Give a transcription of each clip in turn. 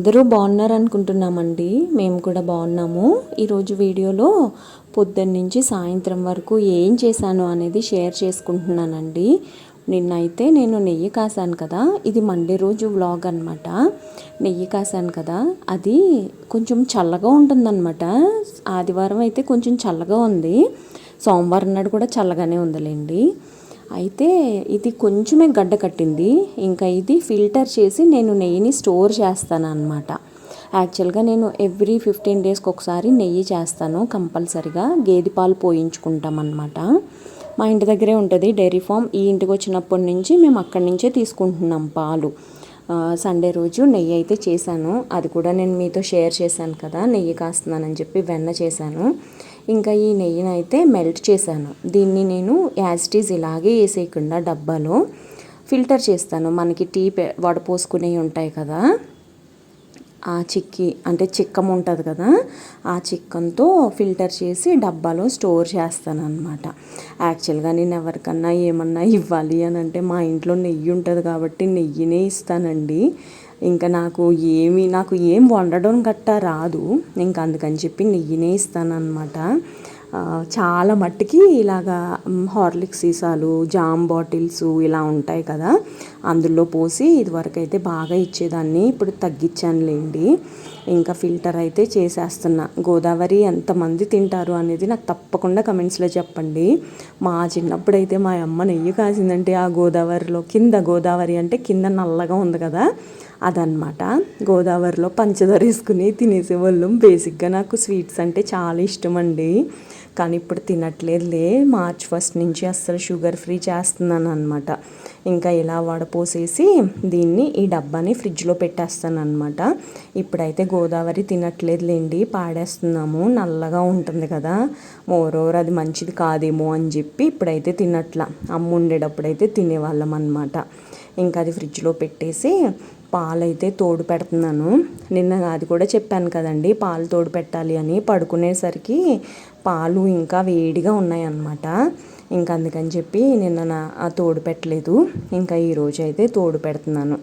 అందరూ బాగున్నారు అనుకుంటున్నామండి. మేము కూడా బాగున్నాము. ఈరోజు వీడియోలో పొద్దున్న నుంచి సాయంత్రం వరకు ఏం చేశాను అనేది షేర్ చేసుకుంటున్నానండి. నిన్నైతే నేను నెయ్యి కాసాను కదా, ఇది మండే రోజు వ్లాగ్ అనమాట. నెయ్యి కాసాను కదా, అది కొంచెం చల్లగా ఉంటుందన్నమాట. ఆదివారం అయితే కొంచెం చల్లగా ఉంది, సోమవారం నాడు కూడా చల్లగానే ఉందిలేండి. అయితే ఇది కొంచెమే గడ్డ కట్టింది. ఇంకా ఇది ఫిల్టర్ చేసి నేను నెయ్యిని స్టోర్ చేస్తాను అన్నమాట. యాక్చువల్గా నేను ఎవ్రీ 15 డేస్కి ఒకసారి నెయ్యి చేస్తాను కంపల్సరిగా. గేదె పాలు పోయించుకుంటాం అన్నమాట. మా ఇంటి దగ్గరే ఉంటుంది డైరీ ఫామ్. ఈ ఇంటికి వచ్చినప్పటి నుంచి మేము అక్కడి నుంచే తీసుకుంటున్నాం పాలు. సండే రోజు నెయ్యి అయితే చేశాను, అది కూడా నేను మీతో షేర్ చేశాను కదా. నెయ్యి కాస్తున్నానని చెప్పి వెన్న చేశాను. ఇంకా ఈ నెయ్యిని అయితే మెల్ట్ చేశాను. దీన్ని నేను యాజ్ ఇట్ ఈజ్ ఇలాగే వేసేయకుండా డబ్బాలో ఫిల్టర్ చేస్తాను. మనకి టీ వడపోసుకునేవి ఉంటాయి కదా, ఆ చిక్కి అంటే చిక్కం ఉంటుంది కదా, ఆ చిక్కంతో ఫిల్టర్ చేసి డబ్బాలో స్టోర్ చేస్తాను అనమాట. యాక్చువల్గా నేను ఎవరికన్నా ఏమన్నా ఇవ్వాలి అని అంటే మా ఇంట్లో నెయ్యి ఉంటుంది కాబట్టి నెయ్యినే ఇస్తానండి. ఇంకా నాకు ఏం వండడం గట్టా రాదు, ఇంకా అందుకని చెప్పి నెయ్యినే ఇస్తాను అనమాట. చాలా మట్టికి ఇలాగా హార్లిక్స్ సీసాలు, జామ్ బాటిల్స్ ఇలా ఉంటాయి కదా, అందులో పోసి ఇదివరకు అయితే బాగా ఇచ్చేదాన్ని, ఇప్పుడు తగ్గించానులేండి. ఇంకా ఫిల్టర్ అయితే చేసేస్తున్నా. గోదావరి ఎంతమంది తింటారు అనేది నాకు తప్పకుండా కమెంట్స్లో చెప్పండి. మా చిన్నప్పుడైతే మా అమ్మ నెయ్యి కాసిందంటే ఆ గోదావరిలో, కింద గోదావరి అంటే కింద నల్లగా ఉంది కదా, అదనమాట. గోదావరిలో పంచదార వేసుకుని తినేసేవాళ్ళం. బేసిక్గా నాకు స్వీట్స్ అంటే చాలా ఇష్టం అండి, కానీ ఇప్పుడు తినట్లేదులే. మార్చ్ 1 నుంచి అస్సలు షుగర్ ఫ్రీ చేస్తున్నాను అనమాట. ఇంకా ఇలా వడపోసేసి దీన్ని ఈ డబ్బాని ఫ్రిడ్జ్లో పెట్టేస్తాను అనమాట. ఇప్పుడైతే గోదావరి తినట్లేదులేండి, పాడేస్తున్నాము, నల్లగా ఉంటుంది కదా. మోరోవర్ అది మంచిది కాదేమో అని చెప్పి ఇప్పుడైతే తినట్లా. అమ్మ ఉండేటప్పుడైతే తినేవాళ్ళం అనమాట. ఇంకా అది ఫ్రిడ్జ్లో పెట్టేసి పాలైతే తోడు పెడుతున్నాను. నిన్న అది కూడా చెప్పాను కదండి, పాలు తోడు పెట్టాలి అని. పడుకునేసరికి పాలు ఇంకా వేడిగా ఉన్నాయన్నమాట. ఇంకా అందుకని చెప్పి నిన్న తోడు పెట్టలేదు. ఇంకా ఈరోజు అయితే తోడు పెడుతున్నాను.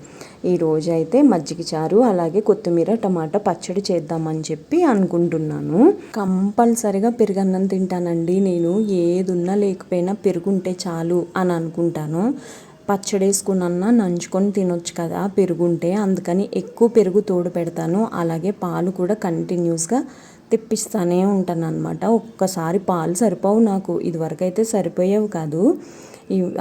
ఈరోజు అయితే మజ్జిగ చారు అలాగే కొత్తిమీర టమాటా పచ్చడి చేద్దామని చెప్పి అనుకుంటున్నాను. కంపల్సరిగా పెరుగన్నం తింటానండి నేను. ఏదున్నా లేకపోయినా పెరుగుంటే చాలు అని అనుకుంటాను. పచ్చడి వేసుకున్నా నంచుకొని తినొచ్చు కదా పెరుగుంటే, అందుకని ఎక్కువ పెరుగు తోడు పెడతాను. అలాగే పాలు కూడా కంటిన్యూస్గా తెప్పిస్తానే ఉంటాను అనమాట. ఒక్కసారి పాలు సరిపోవు నాకు, ఇదివరకు అయితే సరిపోయేవి కాదు.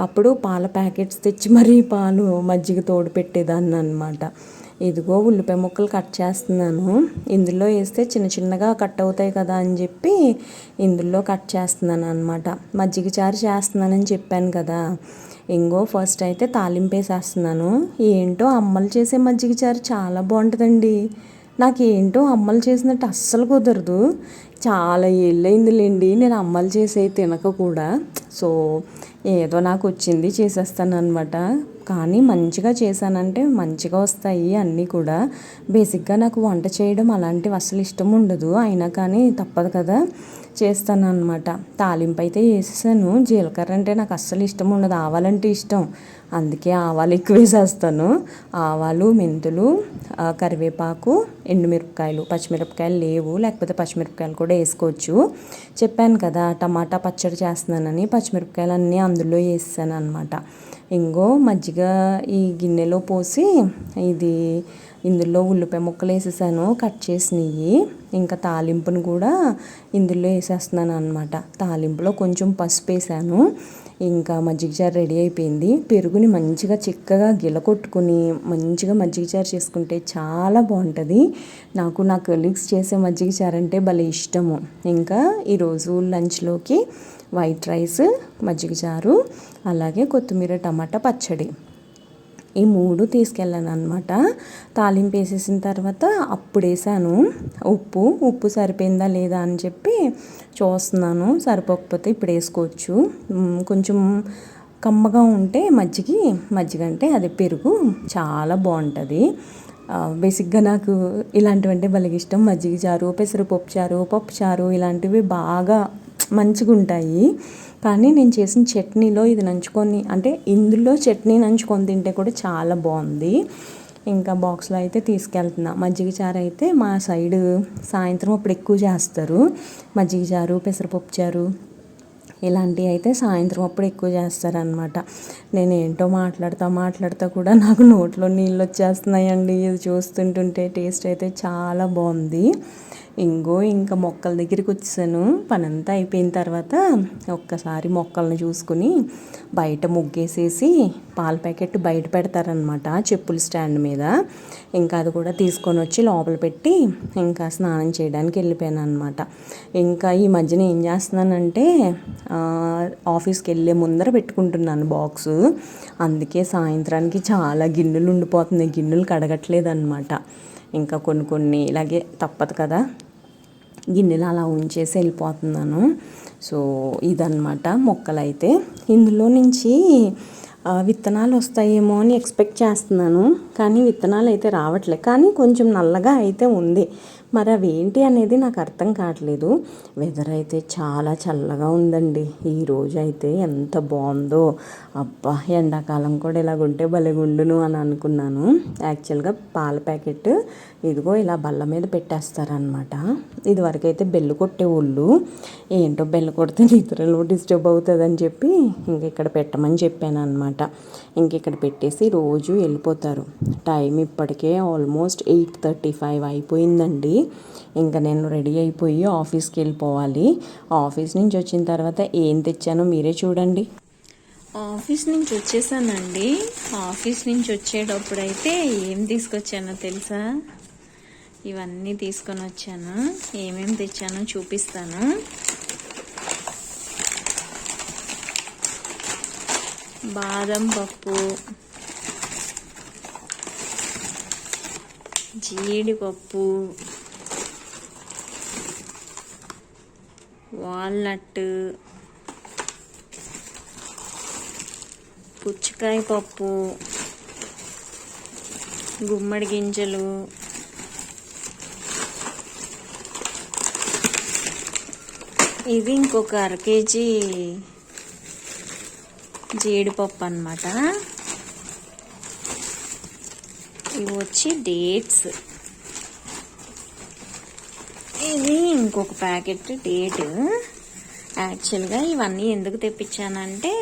అప్పుడు పాల ప్యాకెట్స్ తెచ్చి మరీ పాలు మజ్జిగ తోడు పెట్టేదాన్ని అనమాట. ఇదిగో ఉల్లిపాయ ముక్కలు కట్ చేస్తున్నాను. ఇందులో వేస్తే చిన్న చిన్నగా కట్ అవుతాయి కదా అని చెప్పి ఇందులో కట్ చేస్తున్నాను అనమాట. మజ్జిగ చారు చేస్తున్నానని చెప్పాను కదా. ఇంకో ఫస్ట్ అయితే తాలింపు వేసేస్తున్నాను. ఏంటో అమ్మలు చేసే మజ్జిగ చారు చాలా బాగుంటుందండి. నాకేంటో అమ్మలు చేసినట్టు అస్సలు కుదరదు. చాలా ఏళ్ళైందిలేండి నేను అమ్మలు చేసే తినక కూడా. సో ఏదో నాకు వచ్చింది చేసేస్తాను అనమాట. కానీ మంచిగా చేశానంటే మంచిగా వస్తాయి అన్నీ కూడా. బేసిక్గా నాకు వంట చేయడం అలాంటివి అసలు ఇష్టం ఉండదు, అయినా కానీ తప్పదు కదా, చేస్తాను అనమాట. తాలింపు అయితే వేసేసాను. జీలకర్ర అంటే నాకు అస్సలు ఇష్టం ఉండదు, ఆవాలంటే ఇష్టం, అందుకే ఆవాలు ఎక్కువ వేసేస్తాను. ఆవాలు, మెంతులు, కరివేపాకు, ఎండుమిరపకాయలు, పచ్చిమిరపకాయలు లేవు లేకపోతే పచ్చిమిరపకాయలు కూడా వేసుకోవచ్చు. చెప్పాను కదా టమాటా పచ్చడి చేస్తున్నానని, పచ్చిమిరపకాయలు అన్నీ అందులో వేసాను అనమాట. ఇంకో మజ్జిగ ఈ గిన్నెలో పోసి ఇందులో ఉల్లిపాయ ముక్కలు వేసేసాను కట్ చేసినవి. ఇంకా తాలింపును కూడా ఇందులో వేసేస్తున్నాను అనమాట. తాలింపులో కొంచెం పసుపు వేసాను. ఇంకా మజ్జిగ చారు రెడీ అయిపోయింది. పెరుగుని మంచిగా చిక్కగా గిలకొట్టుకుని మంచిగా మజ్జిగ చారు చేసుకుంటే చాలా బాగుంటుంది. నాకు నా కొలీగ్స్ చేసే మజ్జిగ చారు అంటే భలే ఇష్టము. ఇంకా ఈరోజు లంచ్లోకి వైట్ రైస్, మజ్జిగ చారు అలాగే కొత్తిమీర టమాటా పచ్చడి, ఈ 3 తీసుకెళ్ళాను అనమాట. తాలింపు వేసేసిన తర్వాత అప్పుడు వేసాను ఉప్పు సరిపోయిందా లేదా అని చెప్పి చూస్తున్నాను. సరిపోకపోతే ఇప్పుడు వేసుకోవచ్చు. కొంచెం కమ్మగా ఉంటే మజ్జిగ అంటే అది పెరుగు చాలా బాగుంటుంది. బేసిక్గా నాకు ఇలాంటివంటే భలే ఇష్టం. మజ్జిగ చారు, పెసరపప్పు చారు, పప్పు చారు ఇలాంటివి బాగా మంచిగా ఉంటాయి. కానీ నేను చేసిన చట్నీలో ఇది నంచుకొని, అంటే ఇందులో చట్నీ నంచుకొని తింటే కూడా చాలా బాగుంది. ఇంకా బాక్స్లో అయితే తీసుకెళ్తున్నా. మజ్జిగ చారు అయితే మా సైడు సాయంత్రం అప్పుడు ఎక్కువ చేస్తారు. మజ్జిగ చారు, పెసరపప్పు చారు ఇలాంటివి అయితే సాయంత్రం అప్పుడు ఎక్కువ చేస్తారనమాట. నేను ఏంటో మాట్లాడుతూ కూడా నాకు నోట్లో నీళ్ళు వచ్చేస్తున్నాయండి. ఇది చూస్తుంటుంటే టేస్ట్ అయితే చాలా బాగుంది. ఇంకా మొక్కల దగ్గరికి వచ్చేసాను. పనంతా అయిపోయిన తర్వాత ఒక్కసారి మొక్కలను చూసుకుని బయట ముగ్గేసేసి పాల ప్యాకెట్ బయట పెడతారనమాట చెప్పుల స్టాండ్ మీద. ఇంకా అది కూడా తీసుకొని వచ్చి లోపల పెట్టి ఇంకా స్నానం చేయడానికి వెళ్ళిపోయాను అనమాట. ఇంకా ఈ మధ్యన ఏం చేస్తున్నానంటే ఆఫీస్కి వెళ్ళే ముందర పెట్టుకుంటున్నాను బాక్సు. అందుకే సాయంత్రానికి చాలా గిన్నెలు ఉండిపోతున్నాయి. గిన్నెలు కడగట్లేదు అనమాట. ఇంకా కొన్ని ఇలాగే తప్పదు కదా, గిన్నెలు అలా ఉంచేసి వెళ్ళిపోతున్నాను. సో ఇదన్నమాట మొక్కలైతే. ఇందులో నుంచి విత్తనాలు వస్తాయేమో అని ఎక్స్పెక్ట్ చేస్తున్నాను, కానీ విత్తనాలు అయితే రావట్లే. కానీ కొంచెం నల్లగా అయితే ఉంది. మరి అవి ఏంటి అనేది నాకు అర్థం కావట్లేదు. వెదర్ అయితే చాలా చల్లగా ఉందండి. ఈరోజు అయితే ఎంత బాగుందో. అబ్బా, ఎండాకాలం కూడా ఇలాగుంటే భలేగుండును అని అనుకున్నాను. యాక్చువల్గా పాల ప్యాకెట్ ఇదిగో ఇలా బల్ల మీద పెట్టేస్తారనమాట. ఇదివరకు అయితే బెల్లు కొట్టేవాళ్ళు. ఏంటో బెల్లు కొడితే నిద్రలో డిస్టర్బ్ అవుతుందని చెప్పి ఇంక ఇక్కడ పెట్టమని చెప్పాను అనమాట. ఇంక ఇక్కడ పెట్టేసి రోజు వెళ్ళిపోతారు. టైం ఇప్పటికే ఆల్మోస్ట్ 8:35 అయిపోయిందండి. ఇంకా నేను రెడీ అయిపోయి ఆఫీస్కి వెళ్ళిపోవాలి. ఆఫీస్ నుంచి వచ్చిన తర్వాత ఏం తెచ్చానో మీరే చూడండి. ఆఫీస్ నుంచి వచ్చేసానండి. ఆఫీస్ నుంచి వచ్చేటప్పుడు అయితే ఏం తీసుకొచ్చానో తెలుసా? ఇవన్నీ తీసుకొని వచ్చాను. ఏమేమి తెచ్చానో చూపిస్తాను. బాదం పప్పు, జీడిపప్పు, వాల్నట్, పుచ్చకాయ పప్పు, గుమ్మడి గింజలు, ఇది ఇంకొక 1/2 కేజీ జీడిపప్పు అన్నమాట. ఇవి వచ్చి డేట్స్. ఇది ఇంకొక ప్యాకెట్ డేట్. యాక్చువల్గా ఇవన్నీ ఎందుకు తెప్పించానంటే,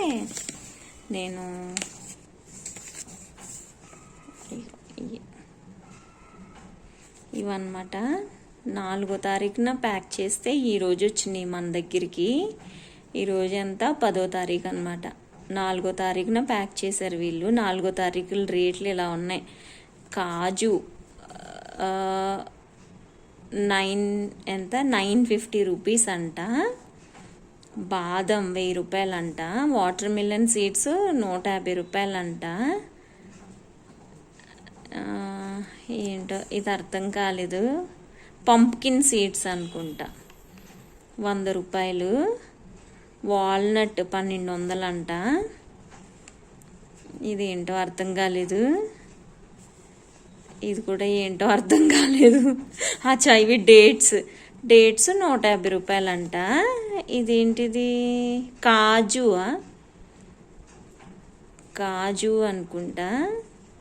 నేను ఇవన్నమాట 4వ తారీఖున ప్యాక్ చేస్తే ఈరోజు వచ్చినాయి మన దగ్గరికి. ఈరోజు ఎంత 10వ తారీఖు అనమాట. 4వ తారీఖున ప్యాక్ చేశారు వీళ్ళు. 4వ తారీఖుల రేట్లు ఇలా ఉన్నాయి. కాజు 950 రూపీస్ అంట. బాదం 1000 రూపాయలు అంట. వాటర్ మిలన్ సీడ్స్ 150 రూపాయలు అంట. ఏంటో ఇది అర్థం కాలేదు. పంప్కిన్ సీడ్స్ అనుకుంటా 100 రూపాయలు. వాల్నట్ 1200 అంట. ఇది ఏంటో అర్థం కాలేదు. ఇది కూడా ఏంటో అర్థం కాలేదు. ఇవి డేట్స్ 150 రూపాయలు అంట. ఇదేంటిది? కాజు అనుకుంటా.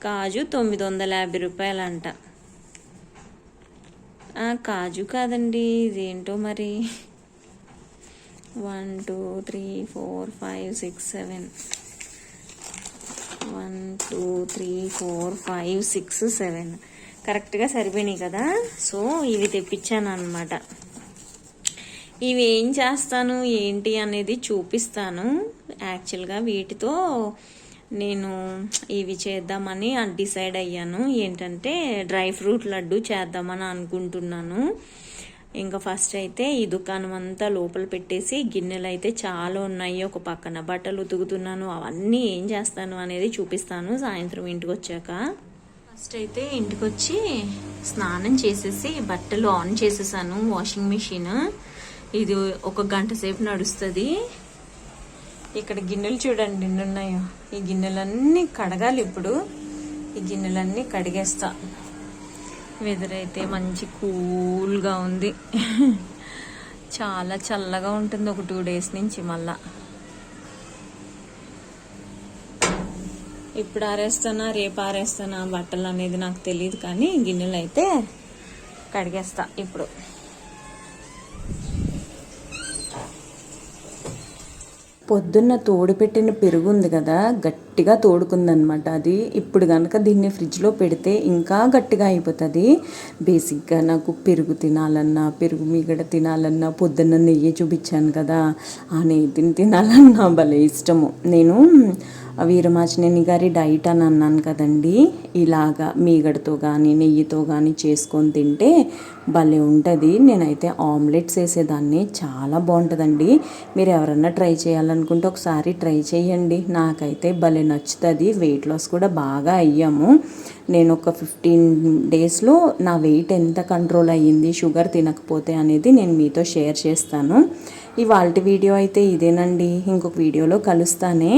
కాజు 950 రూపాయలు అంట. కాజు కాదండి, ఇదేంటో మరి. 1 2 3 4 5 6 7 1 2 3 4 5 6 7 కరెక్ట్గా సరిపోయినాయి కదా. సో ఇవి తెప్పించాను అనమాట. ఇవి ఏం చేస్తాను ఏంటి అనేది చూపిస్తాను. యాక్చువల్గా వీటితో నేను ఇవి చేద్దామని డిసైడ్ అయ్యాను. ఏంటంటే డ్రై ఫ్రూట్ లడ్డు చేద్దామని అనుకుంటున్నాను. ఇంకా ఫస్ట్ అయితే ఈ దుకాణం అంతా లోపల పెట్టేసి, గిన్నెలు అయితే చాలా ఉన్నాయి. ఒక పక్కన బట్టలు ఉతుకుతున్నాను. అవన్నీ ఏం చేస్తాను అనేది చూపిస్తాను సాయంత్రం ఇంటికి వచ్చాక. ఫస్ట్ అయితే ఇంటికి వచ్చి స్నానం చేసేసి బట్టలు ఆన్ చేసేసాను. వాషింగ్ మిషన్ ఇది 1 గంట సేపు నడుస్తుంది. ఇక్కడ గిన్నెలు చూడండి ఎన్ని ఉన్నాయో. ఈ గిన్నెలన్నీ కడగాలి ఇప్పుడు. ఈ గిన్నెలన్నీ కడిగేస్తా. వెదర్ అయితే మంచి కూల్గా ఉంది. చాలా చల్లగా ఉంటుంది ఒక 2 డేస్ నుంచి. మళ్ళా ఇప్పుడు ఆరేస్తానా రేపు ఆరేస్తానా బట్టలు అనేది నాకు తెలియదు, కానీ గిన్నెలు అయితే కడిగేస్తా ఇప్పుడు. పొద్దున్న తోడుపెట్టిన పెరుగు ఉంది కదా, గట్టిగా తోడుకుందనమాట అది. ఇప్పుడు కనుక దీన్ని ఫ్రిడ్జ్లో పెడితే ఇంకా గట్టిగా అయిపోతుంది. బేసిక్గా నాకు పెరుగు తినాలన్నా, పెరుగు మీగడ తినాలన్నా, పొద్దున్న నెయ్యి చూపించాను కదా, ఆ నెయ్యి తినాలన్నా భలే ఇష్టము. నేను వీరమాచినేని గారి డైట్ అని అన్నాను కదండి, ఇలాగా మీగడతో కానీ నెయ్యితో కానీ చేసుకొని తింటే భలే ఉంటుంది. నేనైతే ఆమ్లెట్స్ వేసేదాన్ని, చాలా బాగుంటుందండి. మీరు ఎవరన్నా ట్రై చేయాలనుకుంటే ఒకసారి ట్రై చేయండి. నాకైతే భలే నచ్చుతుంది. వెయిట్ లాస్ కూడా బాగా అయ్యాము. నేను ఒక 15 డేస్లో నా వెయిట్ ఎంత కంట్రోల్ అయ్యింది షుగర్ తినకపోతే అనేది నేను మీతో షేర్ చేస్తాను. ఇవాల్టి వీడియో అయితే ఇదేనండి. ఇంకొక వీడియోలో కలుస్తానే.